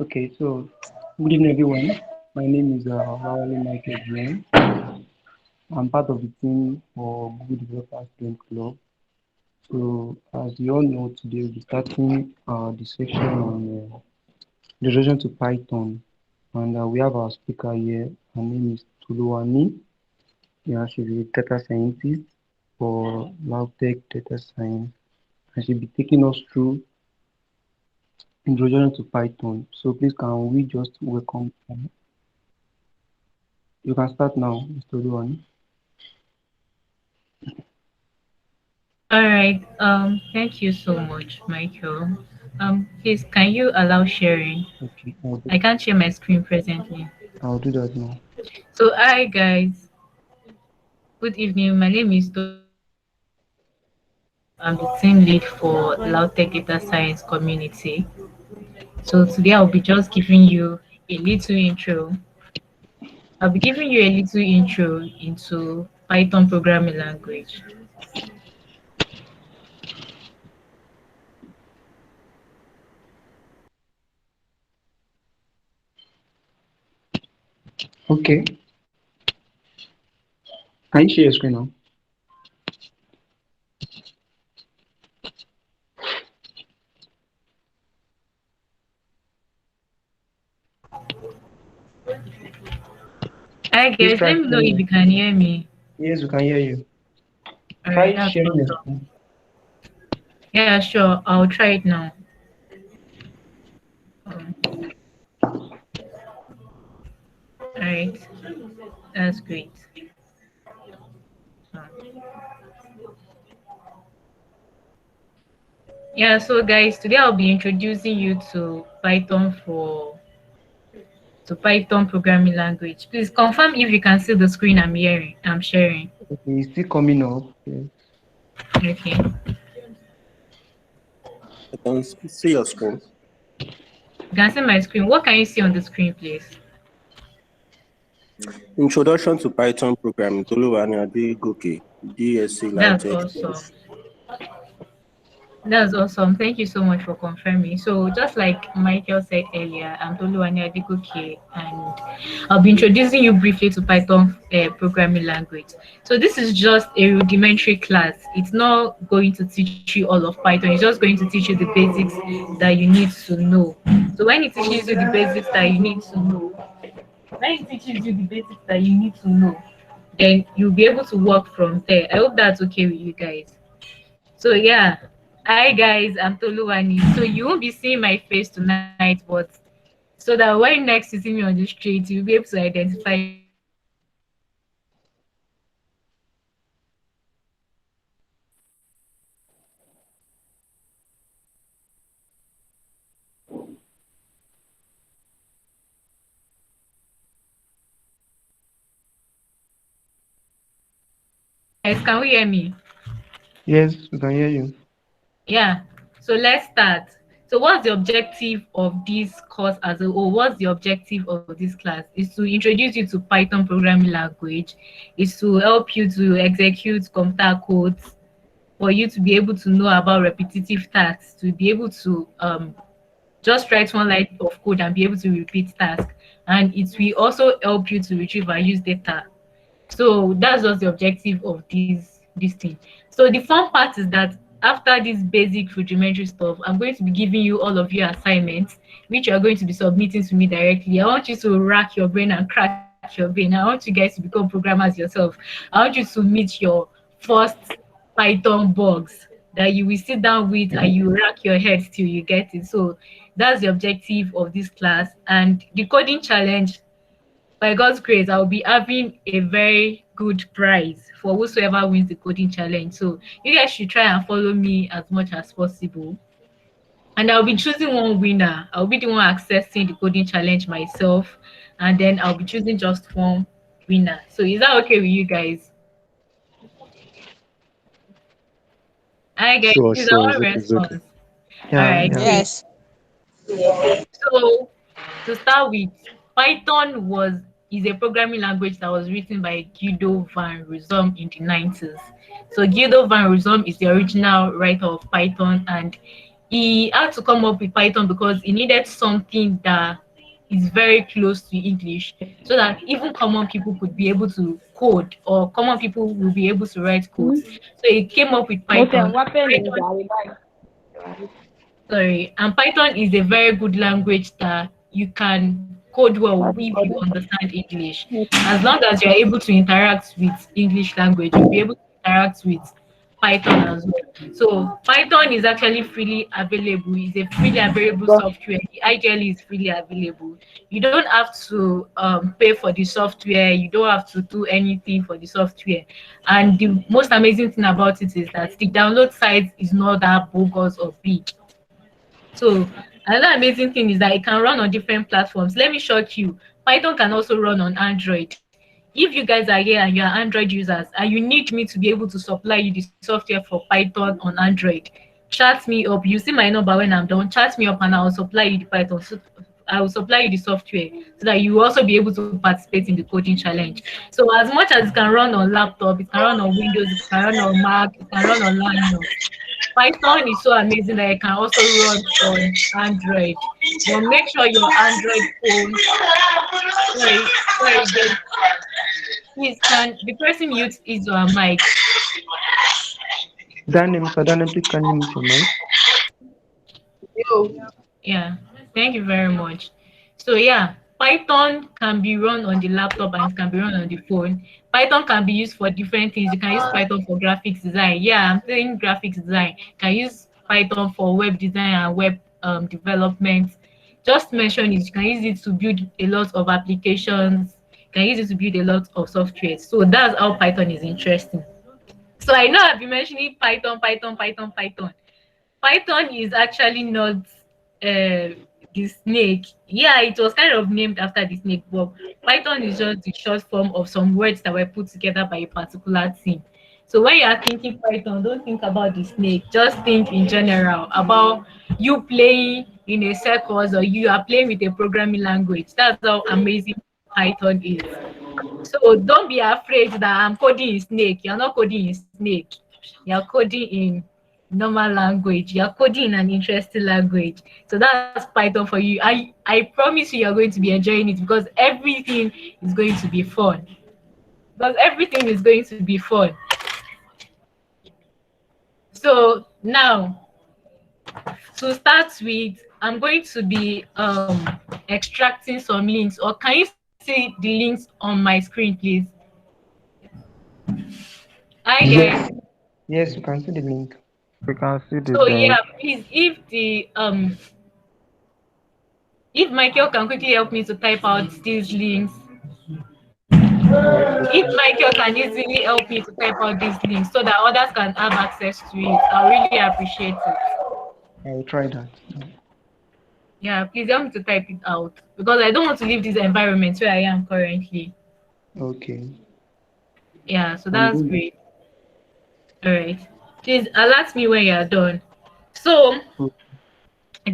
Okay, so good evening, everyone. My name is Lawale Michael Graham. I'm part of the team for Google Developer Student Club. So, as you all know, today we'll be starting the section on introduction to Python. And we have our speaker here. Her name is Tuluwani. Yeah, she's a data scientist for Lautech Data Science. And she'll be taking us through introduction to Python. So, please, can we just welcome her? You can start now, Mr. Tuluwani. All right. Thank you so much, Michael. Please, can you allow sharing? Okay, I can't share my screen presently. I'll do that now. So, hi guys. Good evening. My name is Toluwani. I'm the team lead for Lautech Data Science Community. So today I'll be just giving you a little intro. I'll be giving you a little intro into Python programming language. Okay, can you share your screen now? Hi Please guys, try let me know if sharing. you can hear me. Yes, we can hear you. All right, Try that's sharing your awesome. screen. Yeah, sure. I'll try it now. Um, all right, that's great. So, yeah, so guys, today I'll be introducing you to Python programming language. Please confirm if you can see the screen I'm sharing. Okay, it's still coming up. Yes. Okay. I can see your screen. You can see my screen. What can you see on the screen, please? Introduction to Python programming. Toluwani Adegoke, DSC That's Lautech. awesome. That's awesome. Thank you so much for confirming. So, just like Michael said earlier, I'm Toluwani Adegoke, and I'll be introducing you briefly to Python programming language. So, this is just a rudimentary class. It's not going to teach you all of Python. It's just going to teach you the basics that you need to know. So, when it teaches you the basics that you need to know, when it teaches you the basics that you need to know, then you'll be able to work from there. I hope that's okay with you guys. So yeah, hi guys, I'm Toluwani. So you won't be seeing my face tonight, but so that when next you see me on the street, you'll be able to identify me by my face. So guys, can we hear me? Yes, we can hear you. Yeah. So let's start. So what's the objective of this course as a whole? What's the objective of this class? Is to introduce you to Python programming language, is to help you to execute computer codes, for you to be able to know about repetitive tasks, to be able to just write one line of code and be able to repeat task. And it will also help you to retrieve and use data. So that's just the objective of this thing. So the fun part is that after this basic rudimentary stuff, I'm going to be giving you all of your assignments, which you're going to be submitting to me directly. I want you to rack your brain and crack your brain. I want you guys to become programmers yourself. I want you to meet your first Python bugs that you will sit down with and you rack your head till you get it. So that's the objective of this class. And the coding challenge, by God's grace, I'll be having a very good prize for whosoever wins the coding challenge. So you guys should try and follow me as much as possible. And I'll be choosing one winner. I'll be the one accessing the coding challenge myself. And then I'll be choosing just one winner. So is that okay with you guys? Hi guys, Sure, please, sure. I It's want okay. It's okay. response. All Yeah, right, yeah. great. Yes. So to start with, Python was is a programming language that was written by Guido van Rossum in the 90s. So Guido van Rossum is the original writer of Python, and he had to come up with Python because he needed something that is very close to English, so that even common people could be able to code, or common people will be able to write codes. So he came up with Mo tẹ̀ ń Python. wá pẹ́ẹ́nì mi Python, jàre báyìí. sorry, and Python is a very good language that you can code well Láti if kọ́ you dé. understand English. As long as you're able to interact with English language, you'll be able to interact with Python as well. So Python is actually freely available. It's a freely available Gbọ́. software. The IGL is freely available. You don't have to pay for the software. You don't have to do anything for the software. And the most amazing thing about it is that the download size is not that bogus or big. So another amazing thing is that it can run on different platforms. Let me shock you. Python can also run on Android. If you guys are here and you're Android users and you need me to be able to supply you the software for Python on Android, chat me up. You see my number when I'm done. Chat me up and I will supply you the Python. So I will supply you the software so that you will also be able to participate in the coding challenge. So as much as it can run on laptop, it can run on Windows, it can run on Mac, it can run on Linux. Python is so amazing that it can also run on Android. But make sure your Android phone, sorry, babe. Please, can the person mute his or her mic? Daniel, please can you mute your mic? Yeah, thank you very much. So yeah, Python can be run on the laptop and it can be run on the phone. Python can be used for different things. You can use Python for graphics design. Yeah, I'm saying graphics design. You can use Python for web design and web development. Just mention it. You can use it to build a lot of applications. You can use it to build a lot of software. So that's how Python is interesting. So I know I've been mentioning Python, Python, Python, Python. Python is actually not the snake. Yeah, it was kind of named after the snake, but Python is just the short form of some words that were put together by a particular team. So when you are thinking Python, don't think about the snake. Just think in general about you playing in a circus, or you are playing with a programming language. That's how amazing Python is. So don't be afraid that I'm coding in snake. You're not coding in snake. You're coding in normal language. You're coding in an interesting language. So that's Python for you. I promise you, you're going to be enjoying it because everything is going to be fun. Because everything is going to be fun. So now, to start with, I'm going to be extracting some links. Or can you see the links on my screen, please? Hi guys. Yes. Yes, you can see the link. We can see the So yeah, link. please, if Michael can quickly help me to type out these links. If Michael can easily help me to type out these links so that others can have access to it, I really appreciate it. I will try that. Yeah, please help me to type it out because I don't want to leave this environment where I am currently. Okay. Yeah, so that's great. All right. Please alert me when you're done. So,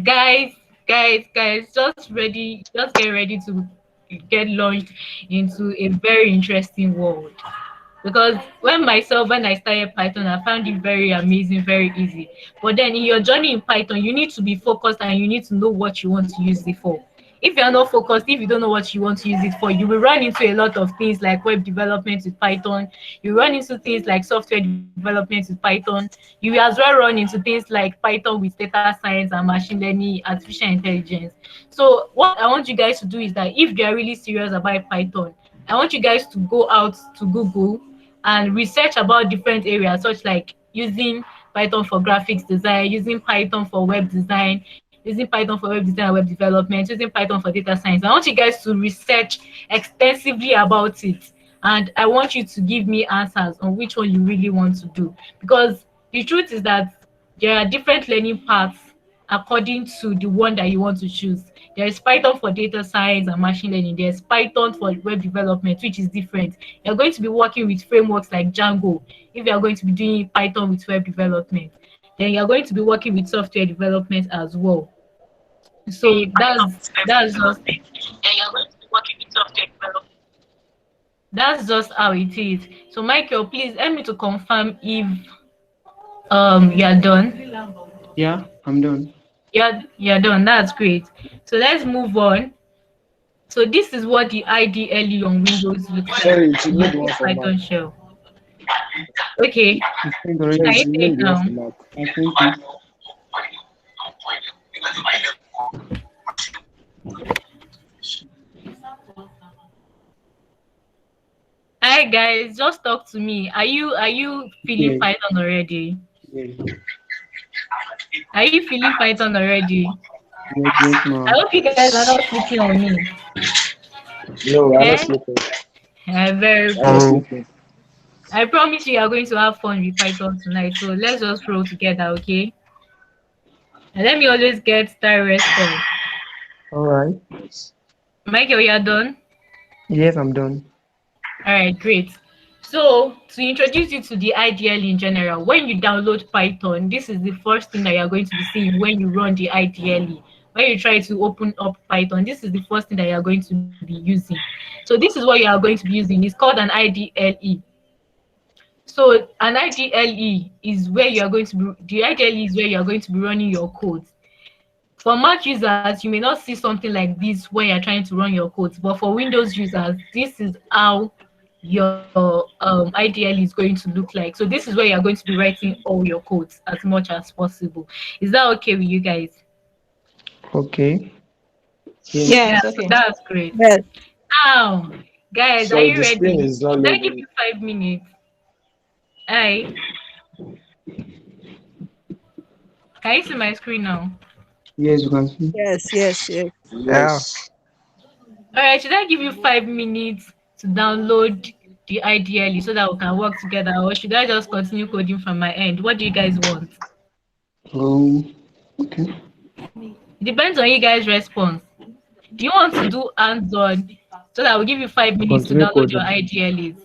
guys, just get ready to get launched into a very interesting world. Because when I started Python, I found it very amazing, very easy. But then in your journey in Python, you need to be focused and you need to know what you want to use it for. If you're not focused, if you don't know what you want to use it for, you will run into a lot of things like web development with Python. You run into things like software development with Python. You will as well run into things like Python with data science and machine learning, artificial intelligence. So what I want you guys to do is that if you're really serious about Python, I want you guys to go out to Google and research about different areas, such like using Python for graphics design, using Python for web design, using Python for web design and web development, using Python for data science. I want you guys to research extensively about it. And I want you to give me answers on which one you really want to do. Because the truth is that there are different learning paths according to the one that you want to choose. There is Python for data science and machine learning. There's Python for web development, which is different. You're going to be working with frameworks like Django if you're going to be doing Python with web development. Then you're going to be working with software development as well. So that's just that's just how it is. So Michael, please help me to confirm if you are done. Yeah. I'm done. You're done. That's great. So let's move on. So this is what the IDLE on Windows looks like. Sorry, you should It make the one uses for Mac. Python shell. Okay, It's sent can Sorry, already. you you should say make it the one now? for Mac. I sent it. Hi guys, just talk to me. Are you feeling Yes. Python already? Yes. Are you feeling Python already? Yes, I ma'am. hope you guys are not sleeping on me. No, we're not Eh? sleeping. Very We're not good. Oh. sleeping. I promise you are going to have fun with Python tonight. So let's just roll together, okay? And let me always get star response. All right. Michael, you're done? Yes, I'm done. All right, great. So to introduce you to the IDL in general, when you download Python, this is the first thing that you're going to be seeing when you run the IDLE. When you try to open up Python, this is the first thing that you're going to be using. So this is what you are going to be using. It's called an IDLE. So an IDLE is where you are going to be, the IDLE is where you are going to be running your code. For Mac users, you may not see something like this when you're trying to run your codes, but for Windows users, this is how your IDL is going to look like. So this is where you're going to be writing all your codes as much as possible. Is that okay with you guys? Okay. Yes. Yeah, Yes, so okay. that's great. Yes. Now, guys, are Sorry, you the screen ready? is not Should I give loading. you 5 minutes? Hi, can you see my screen now? Yes, you can see. Yes, yes, yes. Yeah. Yes. All right, should I give you 5 minutes to download the IDLE so that we can work together, or should I just continue coding from my end? What do you guys want? Oh. Okay. It depends on you guys' response. Do you want to do hands-on so that I will give you 5 minutes to Continue download your coding. IDLEs?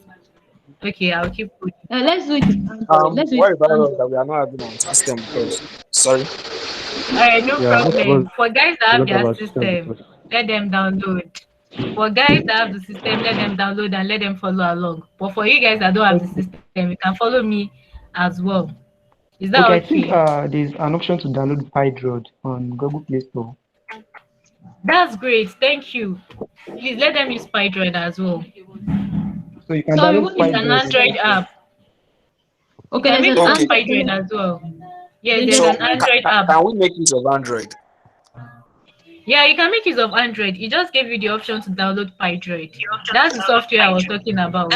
Okay, I'll keep coding. Let's do it in Android. Let's do it What in about us Android. that we are not having on system first? Sorry. All right, no Yeah, most of us problem. For guys that have don't have their our system system, because. let them download. For guys that have the system, let them download and let them follow along. But for you guys that don't have the Okay. system, you can follow me as well. Is that Okay, I think okay? there's an option to download PyDroid on Google Play Store. That's great. Thank you. Please let them use Python as well. So you can Sorry, download what is It's the an PyDroid on Android Play Store. app. system? You Okay, can there's make an use of Okay. Android. Python as well. Yes, There's there's an So an Android. Android app. can we make use of Android? Yeah, you can make use of Android. It just gave you the option to download PyDroid. That's the software I was talking about.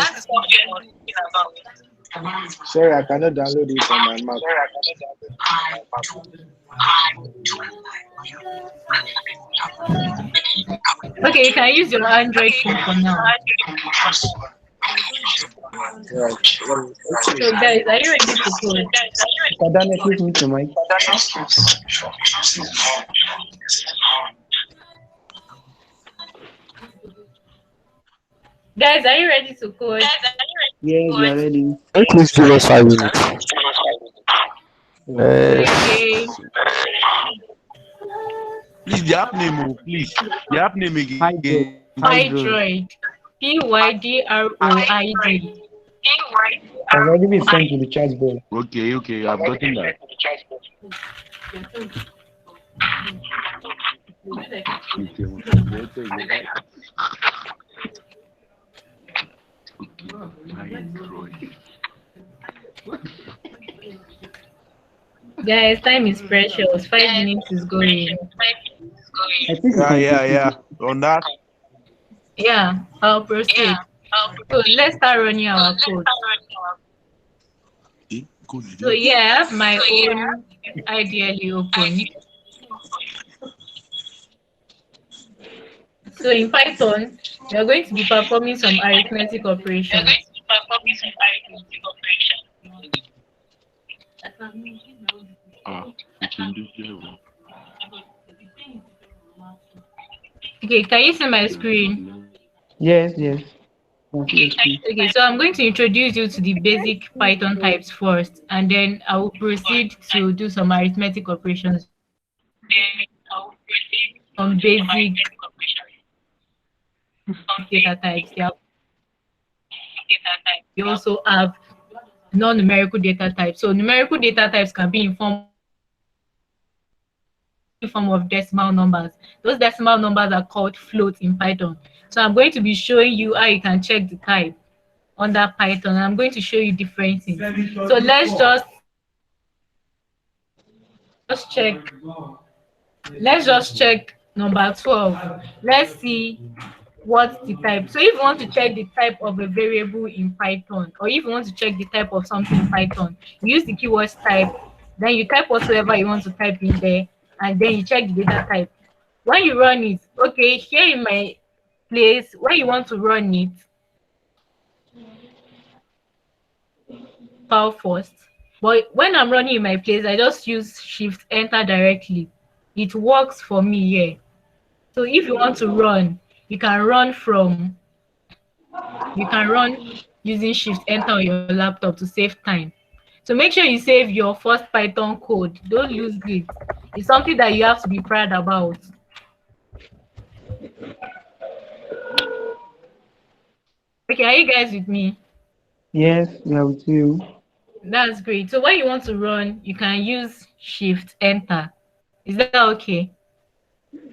Sorry, I cannot download it on my Mac. Okay, you can use your Android phone for now. Right. So guys, are you ready to code? Daniel, please mute your mic. Guys, are you ready to code? Yes, we are ready. Please give us 5 minutes. Okay. Please, the app name, please. The app name PyDroid. again. PyDroid. PyDroid. PYDROID. Has already been sent to the chat box. Okay, I've gotten that. Guys, time is precious. 5 minutes is going. I think we can proceed. Yeah. On that, Yeah, I'll proceed. So let's start running our code. So yeah, I have my own ideally open. So in Python, we are going to be performing some arithmetic operations. Okay, can you see my screen? Yes, yes. Can see your screen. Okay, so I'm going to introduce you to the basic Python types first, and then I will proceed to do some arithmetic operations on basic data types. Yeah, we also have non-numerical data types. So numerical data types can be in form form of decimal numbers. Those decimal numbers are called floats in Python. So I'm going to be showing you how you can check the type under Python. I'm going to show you different things. So just check. Let's just check number 12. Let's see what's the type. So if you want to check the type of a variable in Python, or if you want to check the type of something in Python, you use the keywords type, then you type whatsoever you want to type in there, and then you check the data type. When you run it, okay, here in my place, when you want to run it, file first. But when I'm running in my place, I just use shift enter directly. It works for me here. So if you want to run, you can run from you can run using shift enter on your laptop to save time. So make sure you save your first Python code. Don't lose it. It's something that you have to be proud about. Okay, are you guys with me? Yes, we are with you. That's great. So when you want to run, you can use shift enter. Is that okay?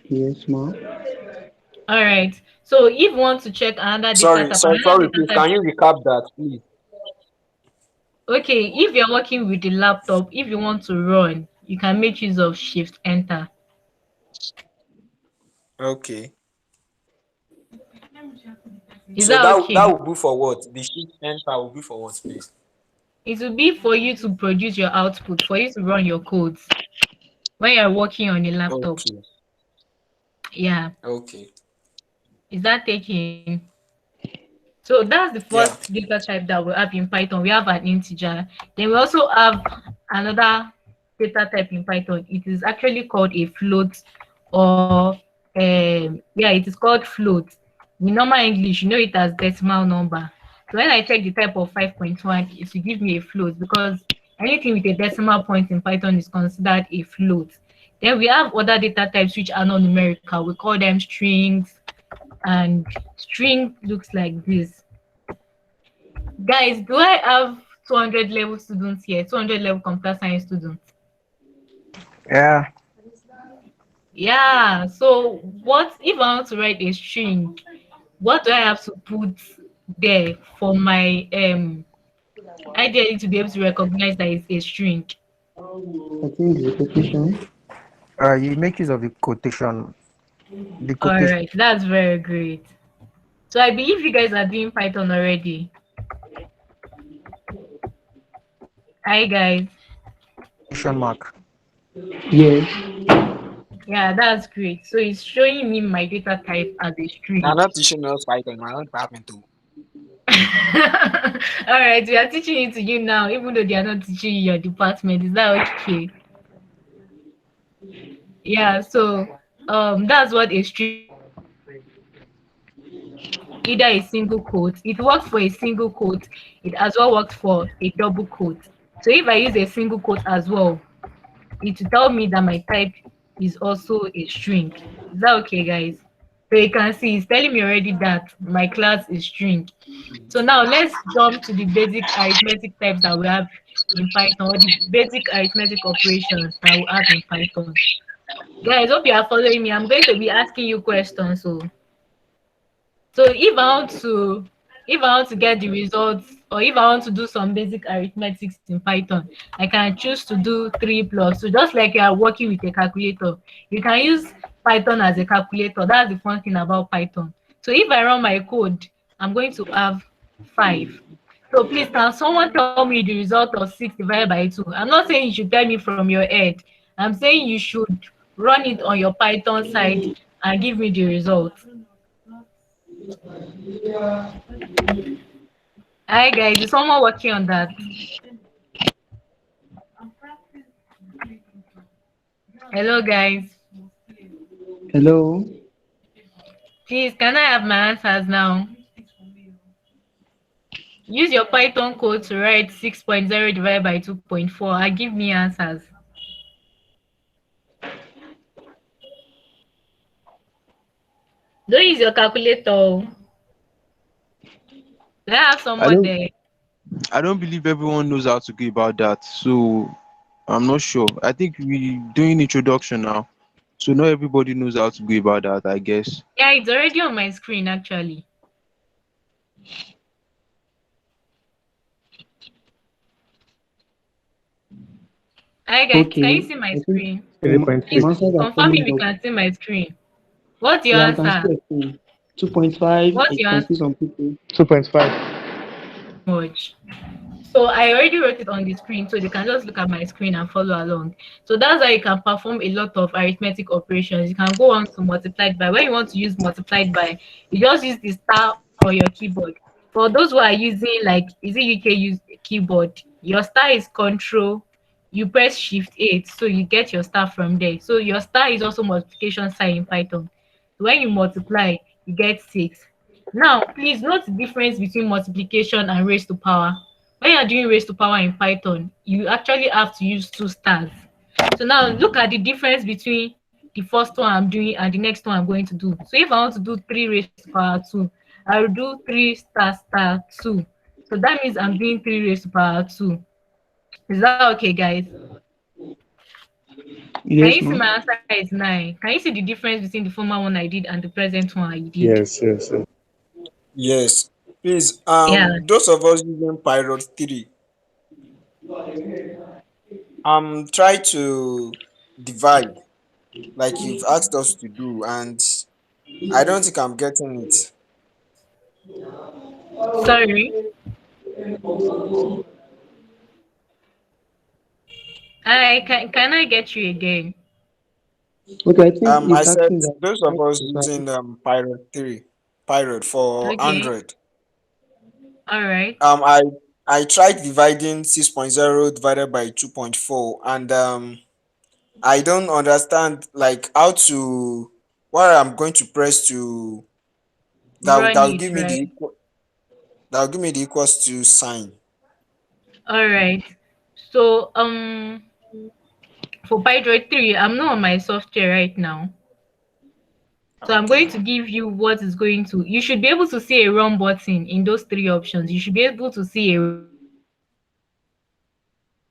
Yes, ma'am. All right. So if you want to check Sorry, sorry, sorry, please. Can you recap that, please? okay, if you're working with the laptop, if you want to run, you can make use of shift enter. Okay. Is So that that okay? will be for what? The shift enter will be for what, please? It will be for you to produce your output, for you to run your codes when you're working on a laptop. Okay. Yeah. Okay. Is that taking? So that's the Yeah. first data type that we have in Python. We have an integer. Then we also have another data type in Python. It is actually called a float, or yeah, it is called float. In normal English, you know it as decimal number. So when I check the type of 5.1, it will give me a float, because anything with a decimal point in Python is considered a float. Then we have other data types which are not numerical. We call them strings, and string looks like this. Guys, do I have 200 level students here? 200 level computer science students. Yeah. Yeah. So what if I want to write a string? What do I have to put there for my ideally to be able to recognize that it's a string? I think the quotation. You make use of the quotation. The All quotation right, that's very great. So I believe you guys are doing Python already. Hi guys. mark. Yes. Yeah, that's great. So it's showing me my data type as a They're string. not teaching us Python. My own department too. All right, we are teaching it to you now, even though they are not teaching you your department. Is that okay? Yeah. So that's what a string, either a single quote. It works for a single quote. It as well works for a double quote. So if I use a single quote as well, it will tell me that my type is also a string. Is that okay, guys? So you can see it's telling me already that my class is string. So now let's jump to the basic arithmetic types that we have in Python, or the basic arithmetic operations that we have in Python. Guys, hope you are following me. I'm going to be asking you questions. So if I want to get the results, or if I want to do some basic arithmetics in Python, I can choose to do 3 plus. So just like you are working with a calculator, you can use Python as a calculator. That's the fun thing about Python. So if I run my code, I'm going to have 5. So please, can someone tell me the result of 6 divided by 2? I'm not saying you should tell me from your head. I'm saying you should run it on your Python side and give me the result. Hi guys, is someone working on that? Hello guys. Hello. Please, can I have my answers now? Use your Python code to write 6.0 divided by 2.4 and give me answers. Don't use your calculator. Do I have I someone don't there? I don't believe everyone knows how to go about that. So I'm not sure. I think we're doing introduction now. So not everybody knows how to go about that, I guess. Yeah, it's already on my screen actually. Hi guys, can you Okay, see my I think screen? Please 3.3. answers are confirm coming if you up. can see my screen. What's your Yeah, I can see answer? a thing. 2.5, What's I your can answer? see some people. 2.5. Much. So I already wrote it on the screen, so they can just look at my screen and follow along. So that's how you can perform a lot of arithmetic operations. You can go on to multiplied by. When you want to use multiplied by, you just use the star on your keyboard. For those who are using like is it UK use keyboard, your star is control. You press shift 8, so you get your star from there. So your star is also multiplication sign in Python. When you multiply, you get 6. Now, please note the difference between multiplication and raised to power. When you're doing raised to power in Python, you actually have to use two stars. So now look at the difference between the first one I'm doing and the next one I'm going to do. So if I want to do 3 raised to power 2, I will do 3 star star 2. So that means I'm doing 3 raised to power 2. Is that okay, guys? Can Yes, you see ma'am. my answer is 9? Can you see the difference between the former one I did and the present one I did? Yes, yes, yes. Yes. Please, Yeah. those of us using Pirate 3, try to divide like you've asked us to do, and I don't think I'm getting it. Sorry. Can I get you again? Okay, I think I he's said asking that. those of us using Pirate 3, Pirate for Okay. Android. All right. I tried dividing 6.0 divided by 2.4, and I don't understand like how to what I'm going to press to Run that'll it, give me right? the equals to sign. All right. So for Pydroid 3, I'm not on my software right now. So I'm Okay. going to give you what is going to you should be able to see a run button in those three options. You should be able to see a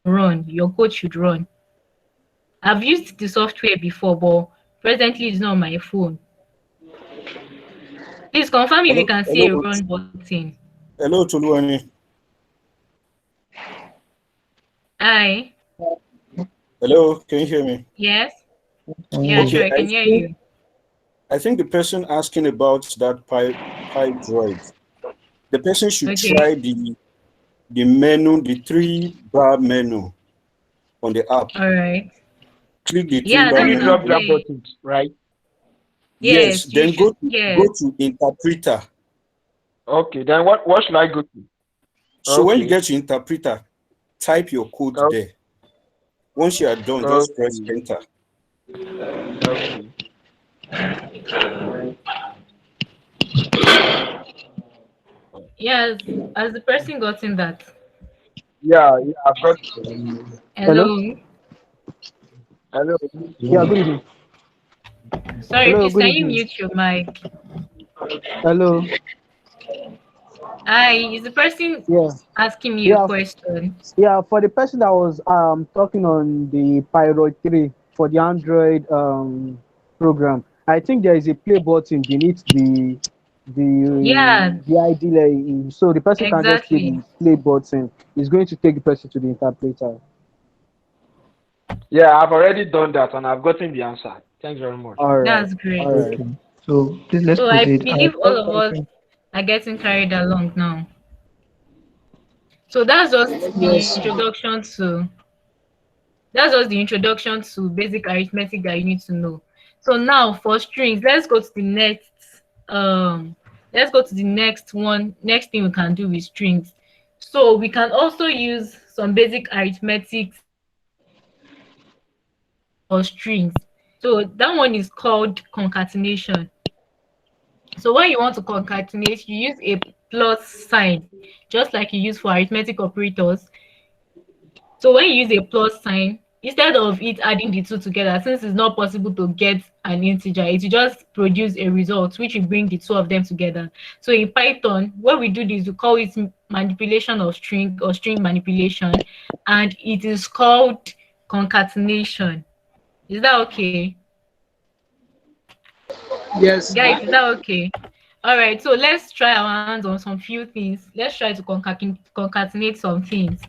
run. Your code should run. I've used the software before, but presently it's not on my phone. Please confirm if you Hello, can see a hello, run button. hello, Toluwani. Hi. Hello, can you hear me? Yes. Yeah, Um, sure, Okay, I can hear you. I think the person asking about that Pi Droid, the person should Okay. try the menu, the three bar menu on the app. All right. Click the three Yeah, bar Still that's use what I'm menu. up that saying. buttons, right? Yes, Yes, you then should. go Yes. to interpreter. Okay, then what should I go to? So when you Okay. get to interpreter, type your code o- there. Once you are done, just press Okay. enter. Okay. Yes, as the person gotten that. Yeah, I've got. hello? Hello. Hello. Yeah, good evening. Sorry, Hello, please good can you evening. mute your mic? Hello. Hi, is the person Yeah. asking me a Yeah. question? Yeah, for the person that was talking on the Pyro 3 for the Android program, I think there is a play button beneath Yeah, the ID layer. So the person can just play exactly. the play button. It's going to take the person to the interpreter. Yeah, I've already done that and I've gotten the answer. Thanks very much. All right. That's great. All right. Okay. So please let's So I proceed. believe all of us are getting carried along now. So Yes. that's just the introduction to basic arithmetic that you need to know. So now for strings, let's go to the next thing we can do with strings. So we can also use some basic arithmetic for strings. So that one is called concatenation. So when you want to concatenate, you use a plus sign, just like you use for arithmetic operators. So when you use a plus sign, instead of it adding the two together, since it's not possible to get an integer, it will just produce a result which will bring the two of them together. So in Python, when we do this, we call it manipulation of string or string manipulation, and it is called concatenation. Is that okay? Yes, Guys, ma. is that okay? All right, so let's try our hands on some few things. Let's try to concatenate some things.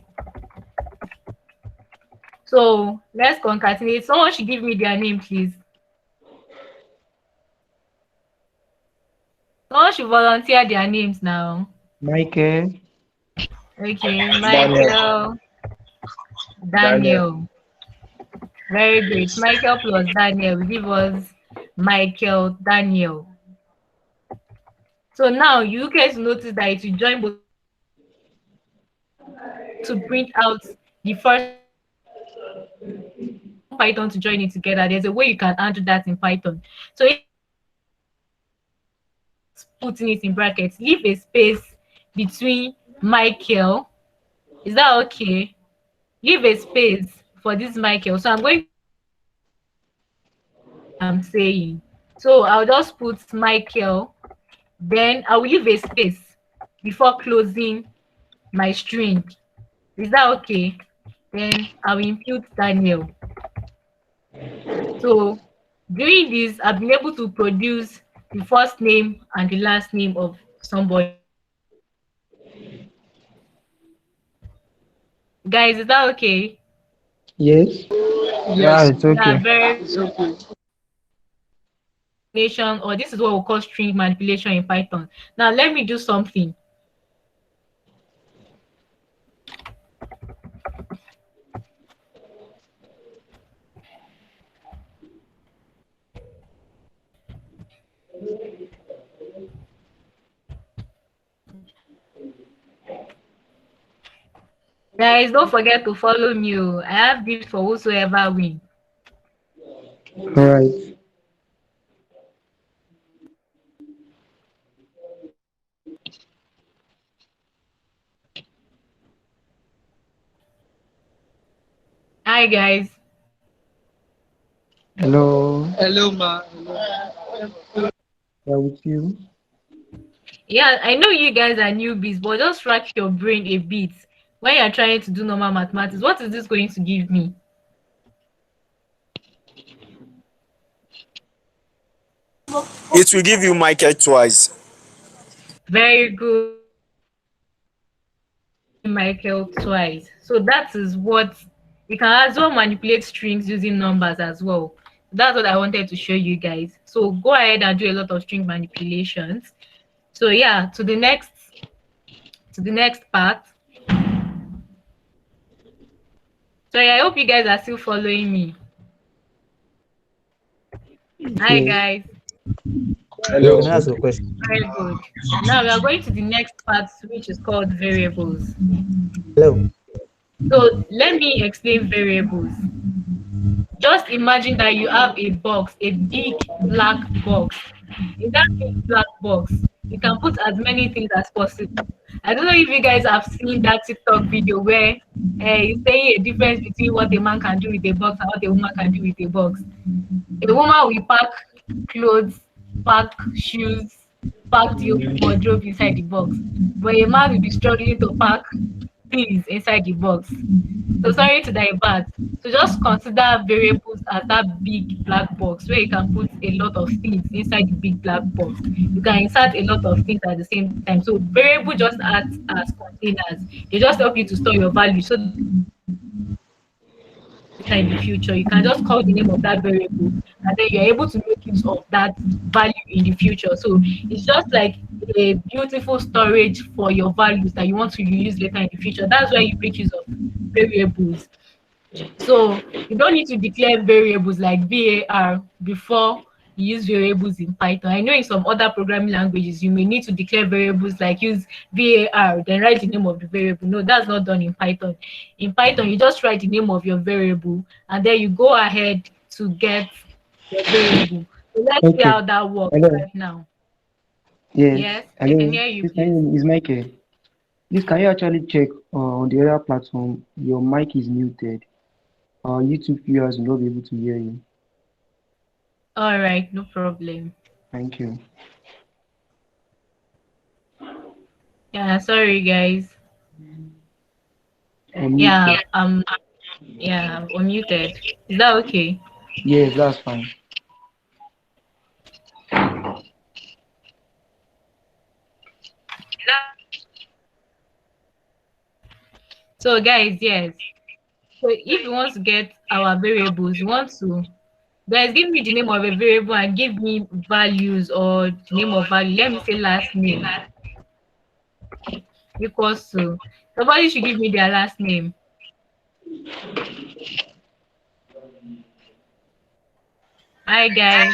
So let's concatenate. Someone should give me their name, please. Someone should volunteer their names now. Michael, Okay, Daniel. Michael, Daniel. Daniel. Very great. Yes. Michael plus Daniel will give us Michael, Daniel. So now you guys notice that it will join both to print out the first Python to join it together. There's a way you can handle that in Python. So putting it in brackets, leave a space between Michael. Is that okay? Leave a space for this Michael. So I'm saying. So I'll just put Michael, then I will leave a space before closing my string. Is that okay? Then I will impute Daniel. So doing this, I've been able to produce the first name and the last name of somebody. Guys, is that okay? yes. Yeah, Yes. it's Yeah, okay. very It's okay. nation, or this is what we call string manipulation in Python. Now let me do something. Guys, don't forget to follow me. I have gifts for whosoever win. All right. Hi guys. Hello. Hello, ma. Yeah, with you. Yeah, I know you guys are newbies, but just rack your brain a bit when you're trying to do normal mathematics. What is this going to give me? It will give you Michael twice. Very good, Michael, twice. So that is what you can as well manipulate strings using numbers as well. That's what I wanted to show you guys. So go ahead and do a lot of string manipulations. So yeah, to the next part. So I hope you guys are still following me. Hi Yes. guys. Hello. Can I ask a question? Very good. Now we are going to the next part, which is called variables. Hello. So let me explain variables. Just imagine that you have a box, a big black box. In that big black box, you can put as many things as possible. I don't know if you guys have seen that TikTok video where it's saying a difference between what a man can do with a box and what a woman can do with a box. A woman will pack clothes, pack shoes, pack the wardrobe inside the box. But a man will be struggling to pack things inside the box. So sorry to divert. So just consider variables as that big black box where you can put a lot of things inside the big black box. You can insert a lot of things at the same time. So variable just acts as containers. They just help you to store your value. So in the future, you can just call the name of that variable and then you're able to make use of that value in the future. So it's just like a beautiful storage for your values that you want to use later in the future. That's why you make use of variables. So you don't need to declare variables like var before you use variables in Python. I know in some other programming languages you may need to declare variables like use var then write the name of the variable. No, that's not done in Python. In Python, you just write the name of your variable and then you go ahead to get your variable. So let's see Okay. how that works Hello. right now. Yes. Yes, I can Hello. hear you, This please. name is Michael. Please, can you actually check on the other platform? Your mic is muted. Our YouTube viewers will not be able to hear you. All right, no problem. Thank you. Yeah, sorry guys. Unmute. Yeah, I'm unmuted. Is that okay? Yes, that's fine. So guys, yes. So if you want to get our variables, you want to guys give me the name of a variable and give me values or the name of value. Let me say last name equals to somebody should give me their last name. Hi guys.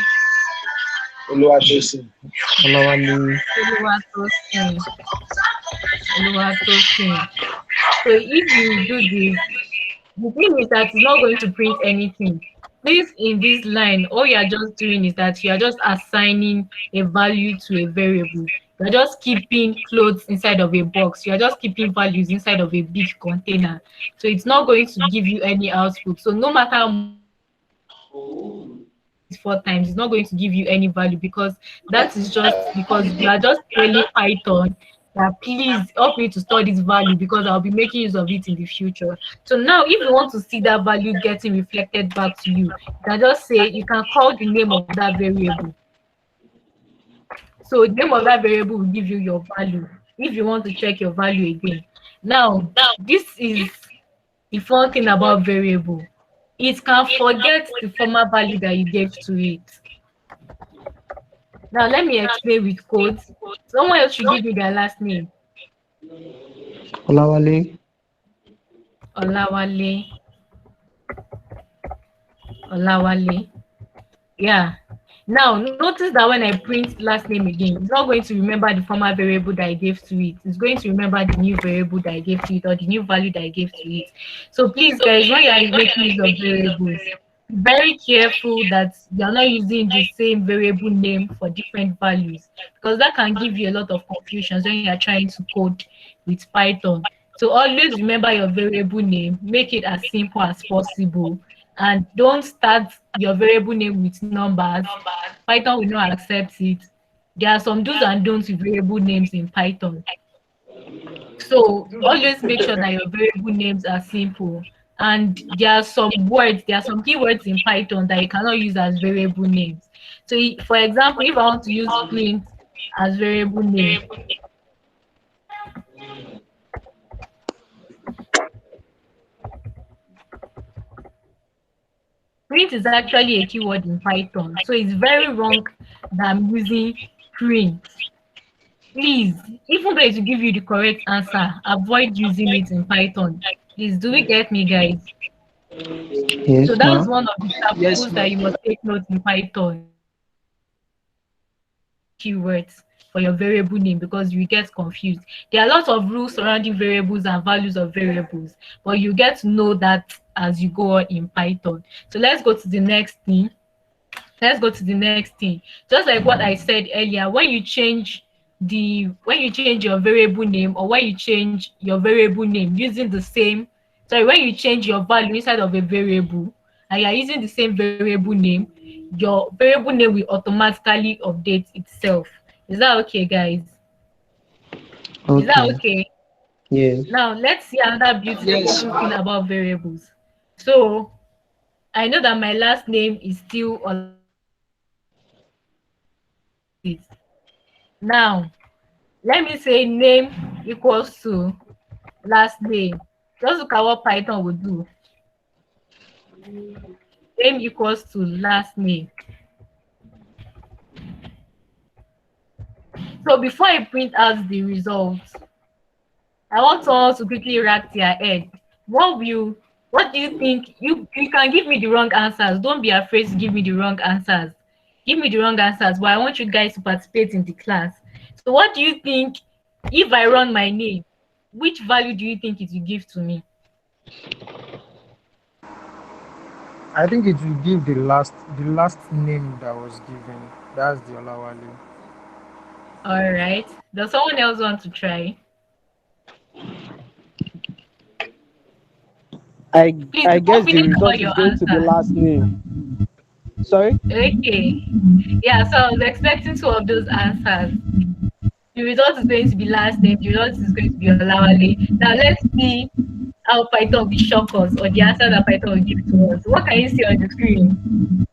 Oluwatosin. Olawale. Oluwatosin. Oluwatosin. So if you do this, the thing is that it's not going to print anything. This in this line, all you are just doing is that you are just assigning a value to a variable. You're just keeping clothes inside of a box. You're just keeping values inside of a big container. So it's not going to give you any output. So no matter how much it 4 times, it's not going to give you any value because that is just because you are just telling Python that please help me to store this value because I'll be making use of it in the future. So now if you want to see that value getting reflected back to you, you can just say you can call the name of that variable. So the name of that variable will give you your value if you want to check your value again. Now, this is the fun thing about variable. It can forget the former value that you gave to it. Now let me explain with codes. Someone else should give me their last name. Olawale. Olawale. Olawale. Yeah. Now notice that when I print last name again, it's not going to remember the former variable that I gave to it. It's going to remember the new variable that I gave to it or the new value that I gave to it. So please, guys, when you are making use of variables, be very careful that you're not using the same variable name for different values because that can give you a lot of confusions when you're trying to code with Python. So always remember your variable name, make it as simple as possible, and don't start your variable name with numbers. Python will not accept it. There are some do's and don'ts with variable names in Python. So always make sure that your variable names are simple. And there are some words, there are some keywords in Python that you cannot use as variable names. So for example, if I want to use print as variable name, print is actually a keyword in Python. So it's very wrong that I'm using print. Please, even though it will give you the correct answer, avoid using it in Python. Please, do we get me, guys? Yes, So ma. that's one of the Yes, rules that you ma'am. must take note in Python. Keywords for your variable name because you get confused. There are lots of rules surrounding variables and values of variables, but you get to know that as you go on in Python. So let's go to the next thing. Let's go to the next thing. Just like what I said earlier, when you change your variable name or when you change your variable name using the same, sorry, when you change your value inside of a variable and you are using the same variable name, your variable name will automatically update itself. Is that okay, guys? Is that Okay. okay? Yes. Now let's see another Yes, beautiful thing ma'am. about variables. So I know that my last name is still it. Now, let me say name equals to last name. Just look at what Python would do. Name equals to last name. So before I print out the results, I want someone to quickly rack their head. What do you think? You can give me the wrong answers. Don't be afraid to give me the wrong answers. Give me the wrong answers, but I want you guys to participate in the class. So what do you think if I run my name? Which value do you think it will give to me? I think it will give the last name that was given. That's the Olawale. All right. Does someone else want to try? I Please be I guess the confident about result your is going to be answer. last name. Sorry? Okay. Yeah, so I was expecting two of those answers. The result is going to be last name, the result is going to be Olawale. Now let's see how Python will shock us or the answer that Python will give to us. What can you see on the screen?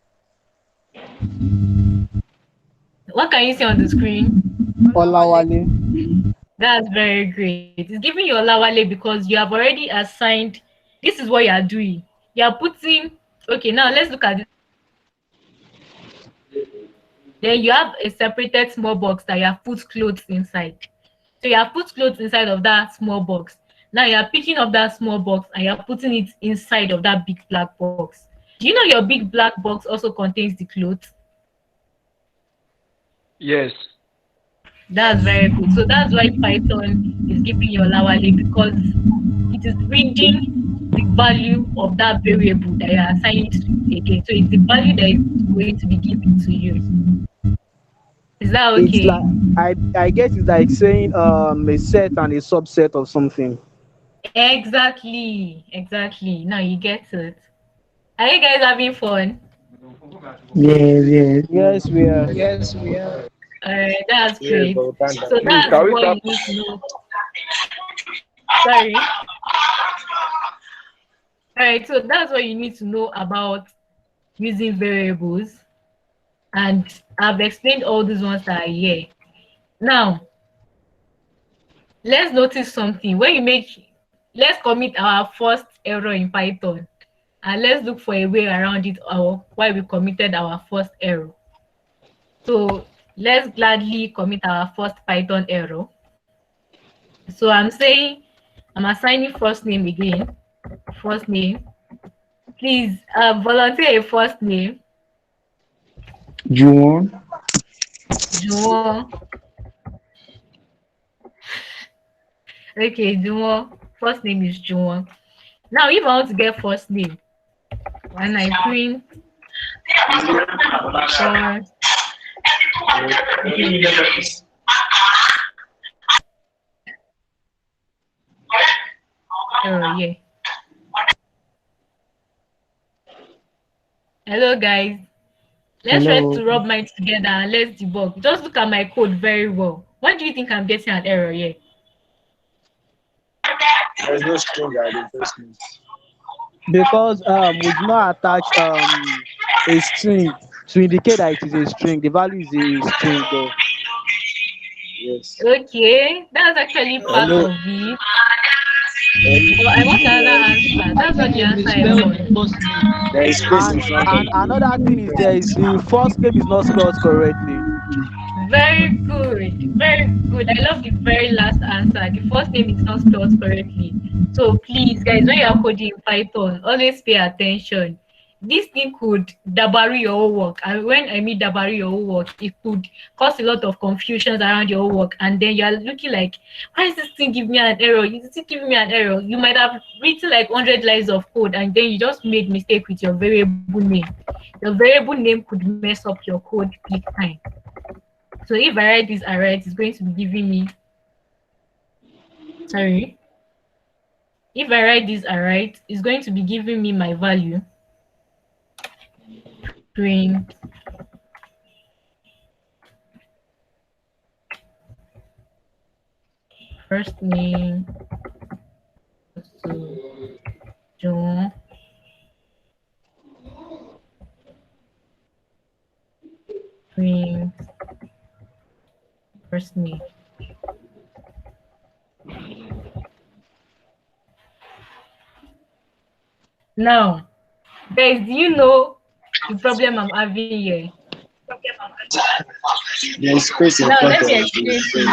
What can you see on the screen? Olawale. That's very great. It's giving you a lawale because you have already assigned. This is what you are doing. You are putting. Okay, now let's look at this. Then you have a separated small box that you have put clothes inside. So you have put clothes inside of that small box. Now you are picking up that small box and you are putting it inside of that big black box. Do you know your big black box also contains the clothes? Yes. That's very good. So that's why Python is giving you lawale, because it is reading the value of that variable that you are assigning to again. So it's the value that is going to be given to you. Is that It's okay? like I guess it's like saying a set and a subset of something. Exactly. Now you get it. Are you guys having fun? Yes, yes. Yes, we are. Yes, we are. That's Yes, great. but we can't. So Please, that's can we what start? you need to know. Sorry. All right, so that's what you need to know about using variables. And I've explained all these ones that are here. Now, let's notice something. Let's commit our first error in Python. And let's look for a way around it, or why we committed our first error. So let's gladly commit our first Python error. So I'm assigning first name again. First name. Please volunteer a first name. Juwon. Juwon. Okay, Juwon. First name is Juwon. Now, if I want to get first name, when I print first name, yeah. Hello, guys. Let's try Hello. to rub minds together and let's debug. Just look at my code very well. Why do you think I'm getting an error here? There's no string at the first name. Because we do not attach a string to indicate that it is a string. The value is a string there. Yes. Okay, that's actually part Hello. of it. But I want another Hello. answer. That's not the You answer I misspelled want. the first name. There is space in front of And it. another thing is the first name is not spelled correctly. Very good. Very good. I love the very last answer. The first name is not spelled correctly. So please, guys, when you are coding in Python, always pay attention. This thing could dabaru your whole work. And when I mean dabaru your whole work, it could cause a lot of confusions around your whole work. And then you are looking like, why is this thing giving me an error? Is it giving me an error? You might have written like 100 lines of code and then you just made mistake with your variable name. Your variable name could mess up your code big time. So if I write this alright, it's going to be giving me, sorry. If I write this alright, it's going to be giving me my value. Print first name to John. Print first name. Now, guys, do you know the problem I'm having here? There is space in Now, front let of me it. explain to you.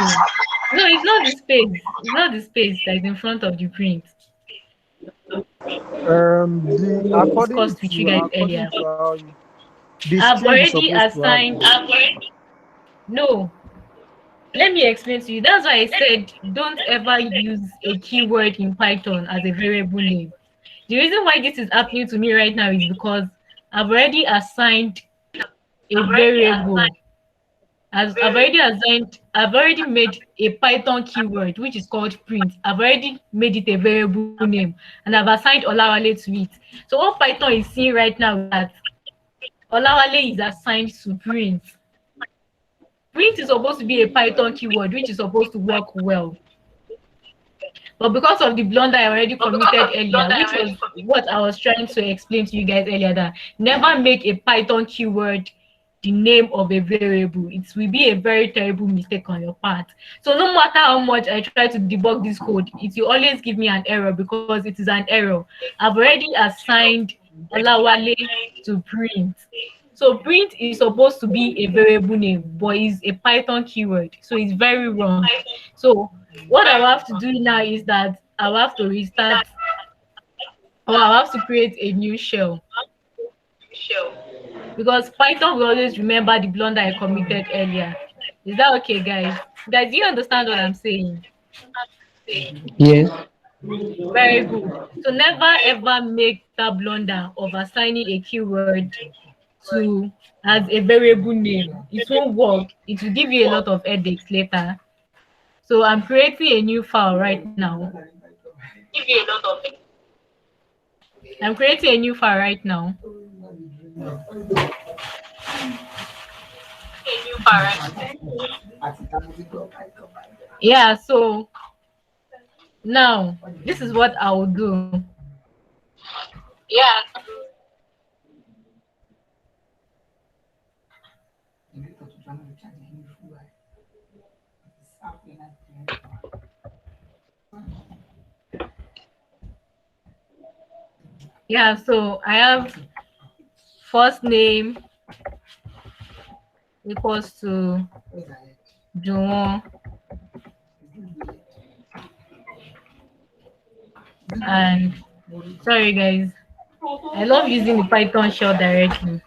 No, it's not the space. It's not the space that is in front of the print. According Discussed with you guys earlier. to how the I've string is already supposed to have assigned. No, let me explain to you. That's why I said don't ever use a keyword in Python as a variable name. The reason why this is happening to me right now is because I've already assigned a variable. As I've already made a Python keyword which is called print. I've already made it a variable name and I've assigned Olawale to it. So what Python is seeing right now is that Olawale is assigned to print. Print is supposed to be a Python keyword which is supposed to work well. But because of the blunder I already committed earlier, which was what I was trying to explain to you guys earlier, that never make a Python keyword the name of a variable, it will be a very terrible mistake on your part. So no matter how much I try to debug this code, it will always give me an error because it is an error. I've already assigned Olawale to print. So print is supposed to be a variable name, but it's a Python keyword. So it's very wrong. So what I will have to do now is that I will have to restart, or I will have to create a new shell. Because Python will always remember the blunder I committed earlier. Is that okay, guys? Guys, do you understand what I'm saying? Yes. Very good. So never ever make that blunder of assigning a keyword to as a variable name. It won't work. It will give you a lot of headaches later. So I'm creating a new file right now. I'm creating a new file right now. Yeah, so now this is what I will do. Yeah, so I have first name equals to Juwon, and sorry guys, I love using the Python shell directly.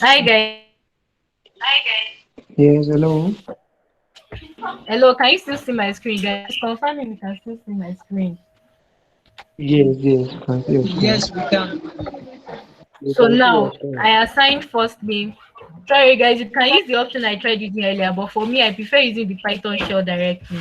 Hi guys. Yes, hello. Hello, can you still see my screen, guys? Confirming you can still see my screen. Yes, yes, you can see your screen. Yes, we can. You So can see your now screen. I assigned first name. Sorry guys, you can use the option I tried using earlier, but for me I prefer using the Python shell directly.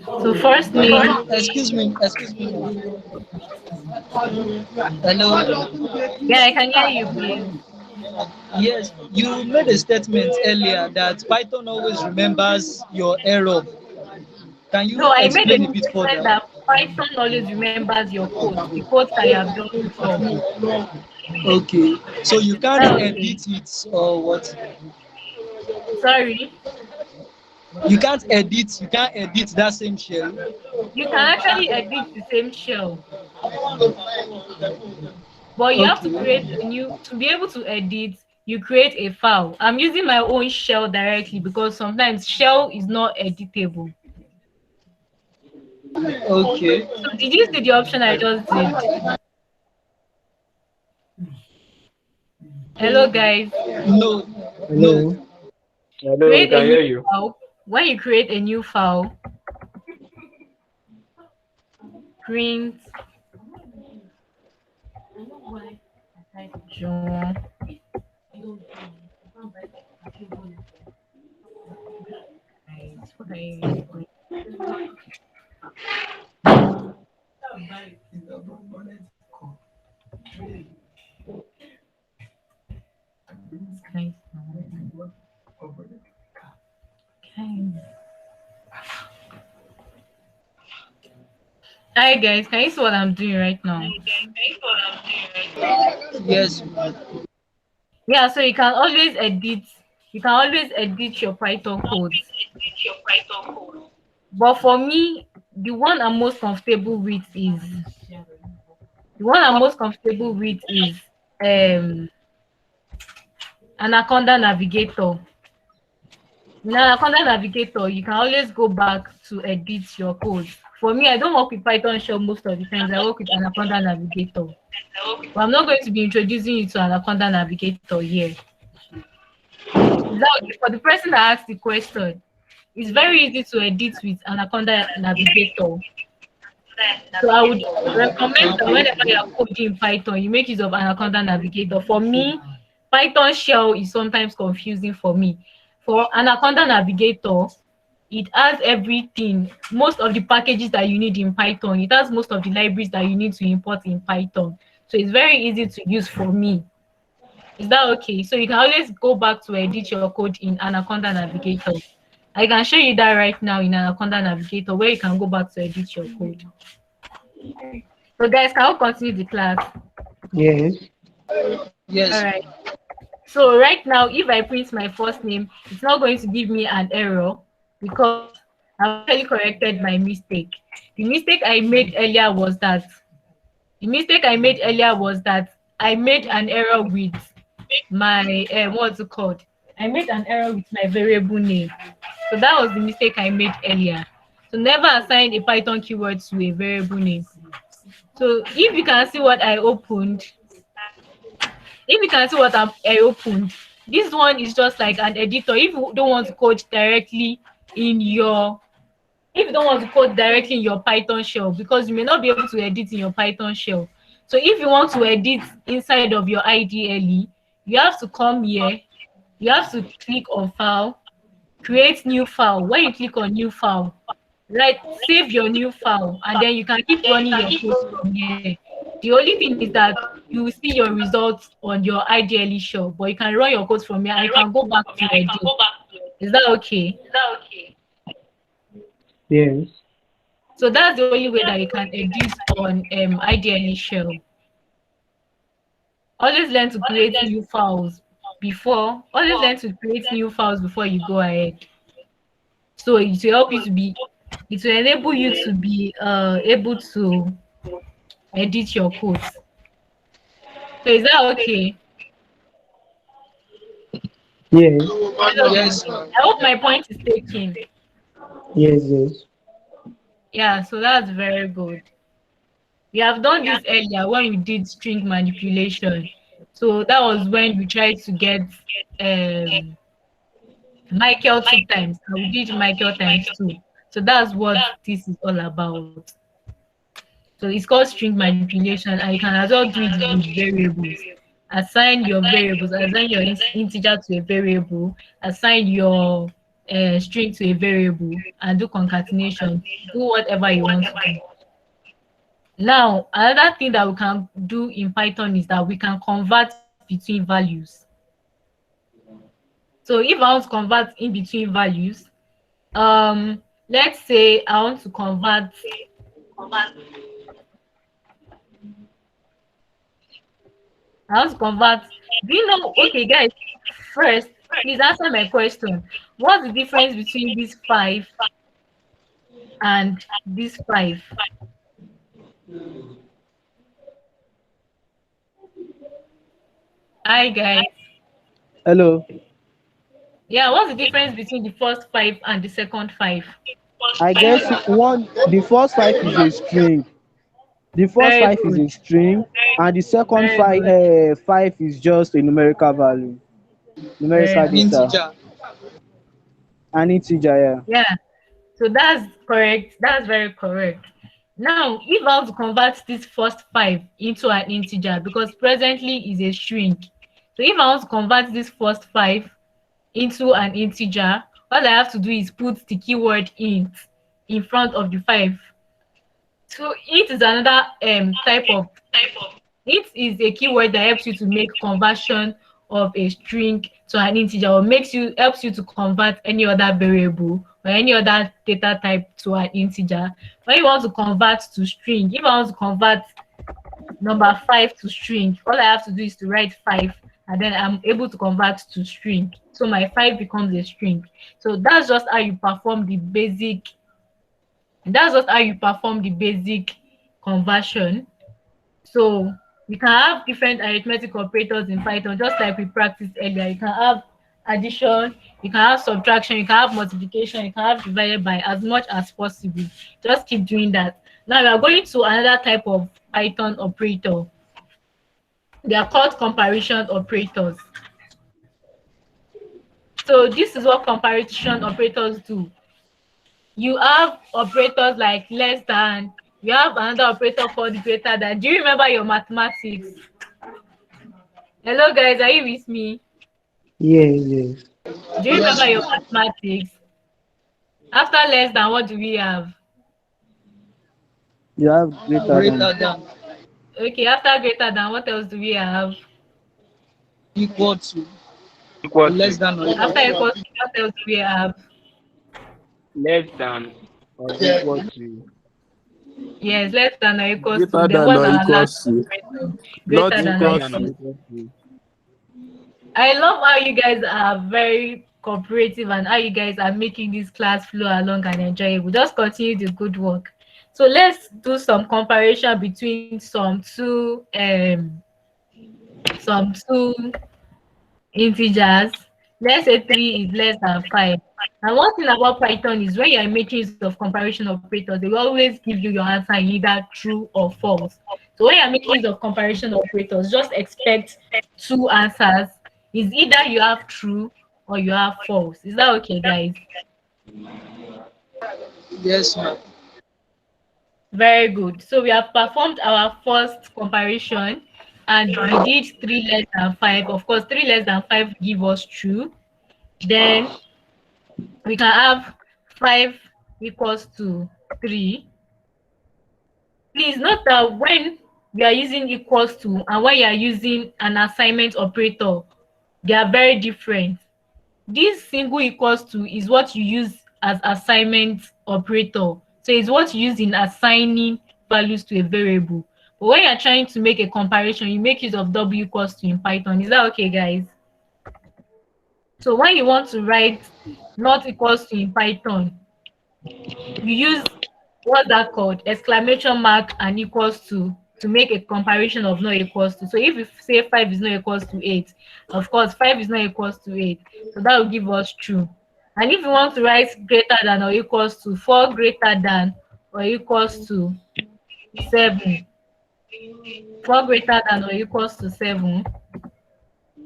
So first name. Excuse me. Hello. Yeah, I can hear you, please. Yes, you made a statement earlier that Python always remembers your error. Can No, you I made a explain a bit statement further? that Python always remembers your code, the code that you have done before. Okay, so you Is can't that okay? edit it or what? Sorry. You can't edit that same shell. You can actually edit the same shell, but you have to Okay, create a new, to be able to edit, you create a file. I'm using my own shell directly because sometimes shell is not editable. okay. So did you see the option I just did? Hello guys. No, no. Hello. Hello, we Create a can new hear you. file. When you create a new file, print John. What are you doing? Guys, hi guys, can you see what I'm doing right now? Yes. Yeah, so you can always edit your Python codes. But for me, the one I'm most comfortable with is um Anaconda Navigator. In Anaconda Navigator, you can always go back to edit your code. For me, I don't work with Python shell most of the times. I work with Anaconda Navigator. But I'm not going to be introducing you to Anaconda Navigator here. Is that okay? For the person that asked the question, it's very easy to edit with Anaconda Navigator. So I would recommend that whenever you're coding in Python, you make use of Anaconda Navigator. For me, Python shell is sometimes confusing for me. For Anaconda Navigator, it has everything, most of the packages that you need in Python. It has most of the libraries that you need to import in Python. So it's very easy to use for me. Is that okay? So you can always go back to edit your code in Anaconda Navigator. I can show you that right now in Anaconda Navigator where you can go back to edit your code. So guys, can we continue the class? Yes. All right. So right now, if I print my first name, it's not going to give me an error because I've actually corrected my mistake. The mistake I made earlier was that I made an error with my what's it called? I made an error with my variable name. So that was the mistake I made earlier. So never assign a Python keyword to a variable name. So if you can see what I opened, I opened, this one is just like an editor. If you don't want to code directly in your Python shell, because you may not be able to edit in your Python shell. So if you want to edit inside of your IDLE, you have to come here, you have to click on file, create new file. When you click on new file, right, save your new file, and then you can keep running your code from here. The only thing is that you will see your results on your IDLE shell, but you can run your code from here and you can go back to edit. Is that okay? Yes. So that's the only way that you can edit on IDLE shell. Always learn to create new files before you go ahead. So it will help you to be, it will enable you to be able to edit your codes. So is that okay? Yes. I hope my point is taken. Yes. Yes. Yeah, so that's very good. We have done this earlier when we did string manipulation. So that was when we tried to get um Michael 2 times, and we did Michael times 2. So that's what this is all about. So it's called string manipulation, and you can as well do it with variables. Assign your integer to a variable, assign your string to a variable, and do concatenation. Do whatever you want to do. Now, another thing that we can do in Python is that we can convert between values. So if I want to convert in between values, let's say I want to convert. Do you know? Okay, guys, first, please answer my question. What's the difference between this 5 and this 5? Hi, guys. Hello. Yeah, what's the difference between the first 5 and the second 5? I guess the first five is a string. The first Very five is good. a string, and the second Very good. five is just a numerical value, Very numerical good. data, an integer. Yeah. Yeah. So that's correct. That's very correct. Now, if I want to convert this first 5 into an integer, because presently is a string. So if I want to convert this first 5 into an integer, what I have to do is put the keyword int in front of the 5. So int is another type of, it is a keyword that helps you to make conversion of a string to an integer, or helps you to convert any other variable or any other data type to an integer. When you want to convert to string, if I want to convert number 5 to string, all I have to do is to write 5, and then I'm able to convert to string. So my 5 becomes a string. So that's just how you perform the basic conversion. So you can have different arithmetic operators in Python, just like we practiced earlier. You can have addition, you can have subtraction, you can have multiplication, you can have divided by, as much as possible. Just keep doing that. Now we are going to another type of Python operator. They are called comparison operators. So this is what comparison operators do. You have operators like less than, We have another operator called greater than. Do you remember your mathematics? Hello, guys. Are you with me? Yes, yes. Do you remember your mathematics? After less than, what do we have? You have greater than. Greater than. Okay, after greater than, what else do we have? Equal to. Equal Less to. than or equal After to. equal to, what else do we have? Less than or equal to. Yes, less than or equals to. Greater Then than what's or our last equals to. operator? Not Greater than or Greater equals than or equals to. to. equal to. I love how you guys are very cooperative and how you guys are making this class flow along and enjoyable. Just continue the good work. So let's do some comparison between some two integers. Let's say 3 is less than 5. And one thing about Python is when you're making use of comparison operators, they will always give you your answer in either true or false. So when you're making use of comparison operators, just expect two answers. Is either you have true or you have false. Is that okay, guys? Yes, ma'am. Very good. So we have performed our first comparison and we did 3 less than 5. Of course, 3 less than 5 give us true. Then we can have 5 equals to 3. Please note that when we are using equals to and when you are using an assignment operator, they are very different. This single equals to is what you use as assignment operator. So it's what you use in assigning values to a variable. But when you're trying to make a comparison, you make use of W equals to in Python. Is that okay, guys? So when you want to write not equals to in Python, you use what's that called, exclamation mark and equals to make a comparison of not equals to. So if you say 5 is not equals to 8, of course 5 is not equals to 8, so that will give us true. And if you want to write greater than or equals to, 4 greater than or equals to 7, 4 greater than or equals to 7,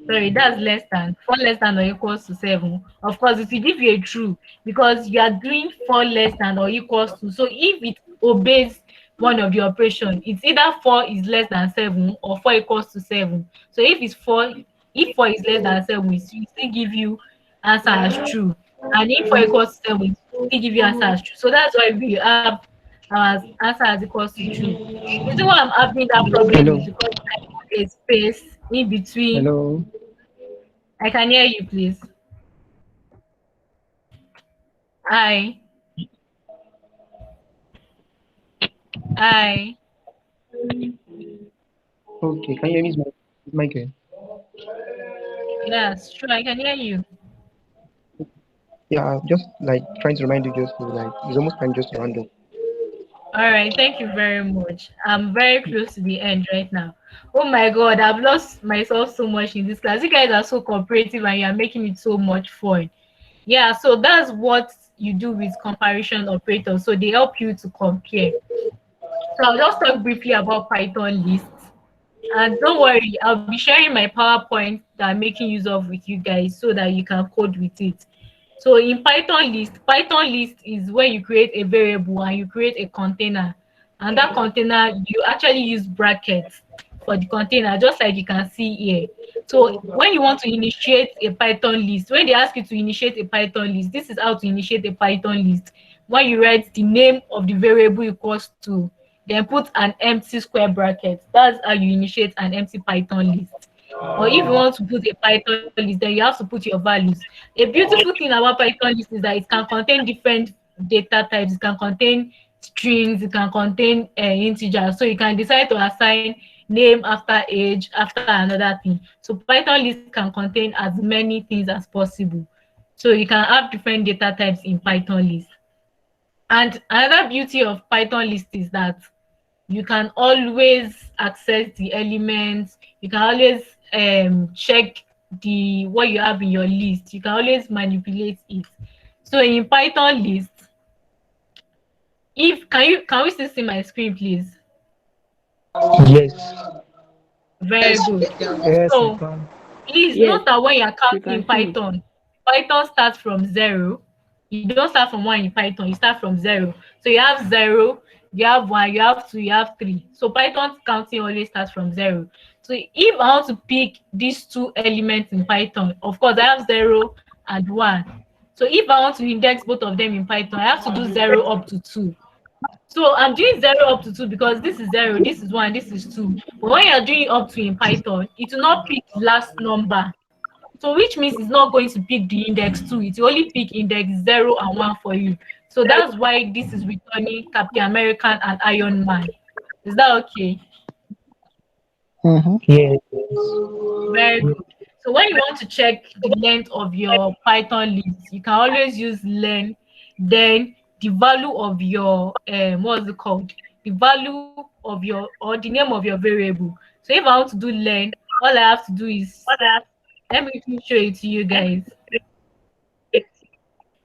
sorry, that's less than 4 less than or equals to 7. Of course, it will give you a true because you are doing 4 less than or equals to. So if it obeys one of the operation, it's either 4 is less than 7 or 4 equals to 7. So if 4 is less than 7, it will still give you answer as true. And if 4 equals to 7, it will still give you answer as true. So that's why we have our answer as equals to true. The reason why I'm having that problem Hello. is because I put a space in between. Hello. I can hear you, please. Hi. Hi. Okay, can you hear me? It's Michael. Yes, sure, I can hear you. Yeah, just like trying to remind you just to like it's almost time just to round up. All right, thank you very much. I'm very close to the end right now. Oh my God, I've lost myself so much in this class. You guys are so cooperative and you are making it so much fun. Yeah, so that's what you do with comparison operators. So they help you to compare. So I'll just talk briefly about Python lists. And don't worry, I'll be sharing my PowerPoint that I'm making use of with you guys so that you can code with it. So in Python list is where you create a variable and you create a container. And that container, you actually use brackets for the container, just like you can see here. So when you want to initiate a Python list, when they ask you to initiate a Python list, this is how to initiate a Python list. When you write the name of the variable equals to, then put an empty square bracket. That's how you initiate an empty Python list. Or if you want to put a Python list, then you have to put your values. A beautiful thing about Python list is that it can contain different data types. It can contain strings. It can contain integers. So you can decide to assign name after age after another thing. So Python list can contain as many things as possible. So you can have different data types in Python list. And another beauty of Python list is that you can always access the elements. You can always check the what you have in your list. You can always manipulate it. So in Python list, if can we still see my screen, please? Yes. Very Yes, we good. can. Yes, you So can. please Yes, note that when you're you counting can in see. Python, Python starts from 0. You don't start from 1 in Python, you start from 0. So you have 0, you have 1, you have 2, you have 3. So Python counting always starts from 0. So if I want to pick these two elements in Python, of course I have 0 and 1. So if I want to index both of them in Python, I have to do 0 up to 2. So I'm doing 0 up to 2 because this is 0, this is 1, this is 2. But when you're doing up to in Python, it will not pick the last number. So which means it's not going to pick the index 2. It will only pick index 0 and 1 for you. So that's why this is returning Captain American and Iron Man. Is that okay? Mm-hmm. Yes. Very good. So when you want to check the length of your Python list, you can always use len, then the value of your what's it called? The value of your or the name of your variable. So if I want to do len, all I have to do is let me show it to you guys.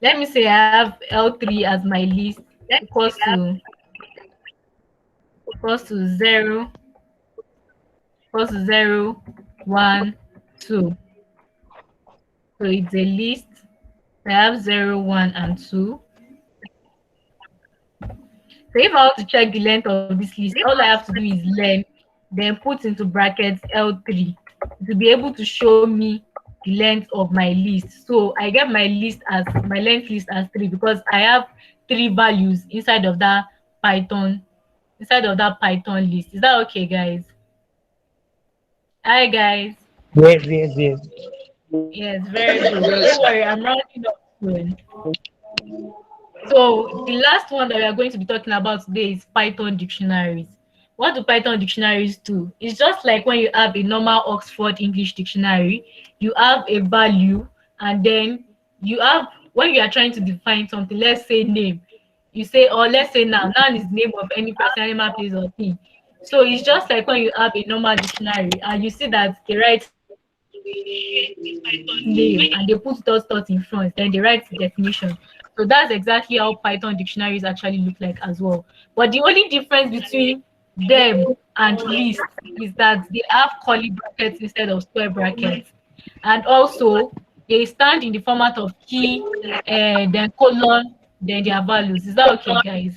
Let me say I have L3 as my list equals to 0, equals to 0, 1, 2. So it's a list. I have 0, 1, and 2. So if I want to check the length of this list, all I have to do is len, then put into brackets L3 to be able to show me the length of my list. So I get my length list as 3 because I have 3 values inside of that Python list. Is that okay, guys? Hi, guys. Yes, yes, yes. Yes, very good. Yes, Don't worry, I'm rounding up soon. So the last one that we are going to be talking about today is Python dictionaries. What do Python dictionaries do? It's just like when you have a normal Oxford English dictionary, you have a value, and then you have, when you are trying to define something, let's say name, you say, or let's say noun is the name of any person, animal, place, or thing. So it's just like when you have a normal dictionary and you see that they write name and they put those in front, then they write the definition. So that's exactly how Python dictionaries actually look like as well. But the only difference between them and lists is that they have curly brackets instead of square brackets. And also they stand in the format of key, then colon, then their values. Is that okay, guys?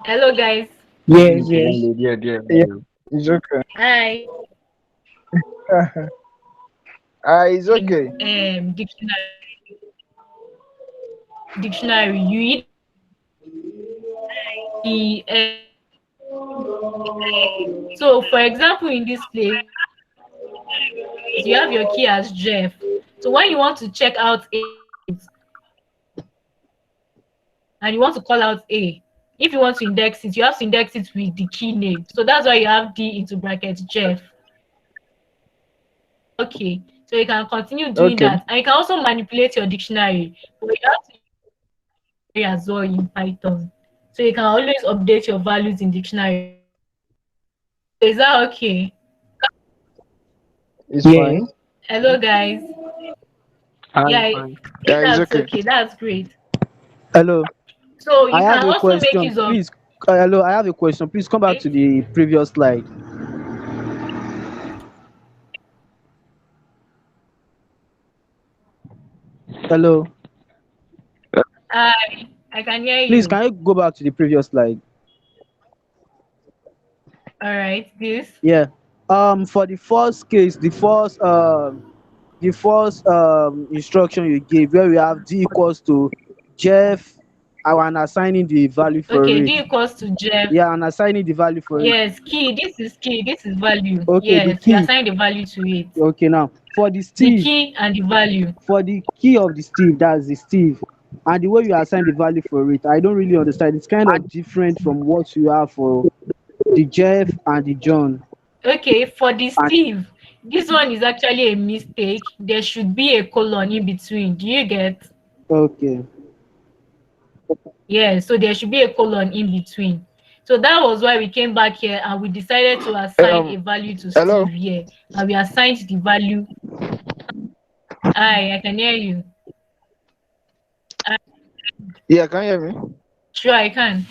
Hello, guys. Yes, Okay, yes. landed. Yeah, yeah, Yeah, yeah. it's okay. Hi. It's okay. Dictionary. You either the so for example in this place you have your key as Jeff. So when you want to check out a and you want to call out a, if you want to index it, you have to index it with the key name. So that's why you have D into brackets Jeff. Okay, so you can continue doing Okay. that, and you can also manipulate your dictionary, but you have to use as well in Python. So you can always update your values in dictionary. Is that okay? It's Yes. fine. Hello, guys. I'm Yeah, fine. Yeah, it's that's okay. okay. That's great. Hello. So I you have can a also make question. use of Please. Hello. I have a question. Please come back it. to the previous slide. Hello. I can hear Please, you. can you go back to the previous slide? All right, this. Yeah. For the first case, the first instruction you gave, where we have D equals to Jeff, and assigning the value for Okay, it. D equals to Jeff. Yeah, and assigning the value for it. Yes, key. This is key. This is value. Okay, the Yes, you key. assign the value to it. Okay, now for the The Steve, key and the value. for the key of the Steve, that's the Steve, and the way you assign the value for it, I don't really understand. It's kind of different from what you have for the Jeff and the John. Okay, for the Steve, this one is actually a mistake. There should be a colon in between. Do you get? Okay. Yeah, so there should be a colon in between. So that was why we came back here and we decided to assign a value to Hello. Steve here. And we assigned the value. I can hear you. Yeah, can you hear me? Sure, I can.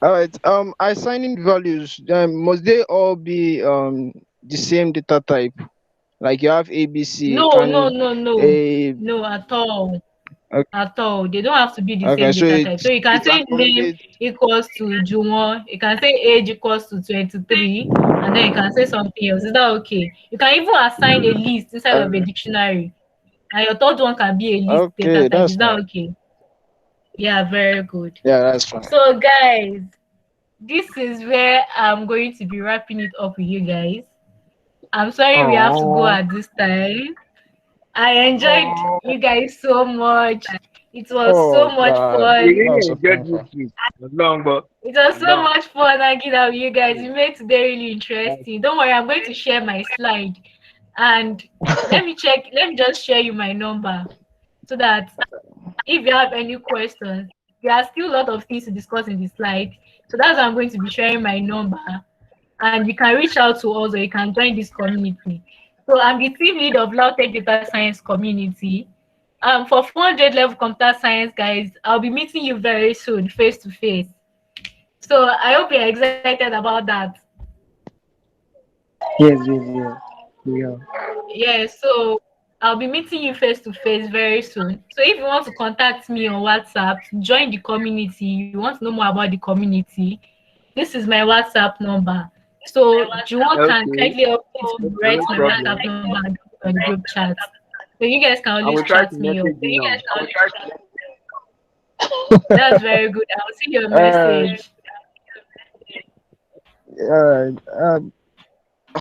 All right. Assigning values, must they all be the same data type? Like you have ABC No, no, and no, no, a no, at all. at all. They don't have to be the Okay, same so data type. So you can it say name accommodates. equals to Juwon. You can say age equals to 23, and then you can say something else. Is that okay? You can even assign a list inside of a Uh, dictionary, and your third one can be a list data okay, type. Is that's that fine. okay? Yeah, very good. Yeah, that's fine. So guys, this is where I'm going to be wrapping it up with you guys. I'm sorry we have to go Oh, at this time. I enjoyed you guys so much. It was so Oh much God, We fun. that really was so enjoyed this painful. week. Long, but It was so long. much fun hanging out with you guys. You made today really interesting. Don't worry, I'm going to share my slide. And let me just share you my number so that if you have any questions, there are still a lot of things to discuss in the slide. So that's why I'm going to be sharing my number. And you can reach out to us or you can join this community. So I'm the team lead of Lautech Data Science community. For 400 level computer science guys, I'll be meeting you very soon, face to face. So I hope you're excited about that. yes, yes, yes. Yeah. Yeah, so I'll be meeting you face to face very soon. So if you want to contact me on WhatsApp, join the community, you want to know more about the community, this is my WhatsApp number. So Juwon can Okay. kindly help me to Okay, write no my WhatsApp problem. number and drop it on the group chat. So you guys can I always will try chat to me up. message you now. That's very good. I'll see your Uh, message. all right.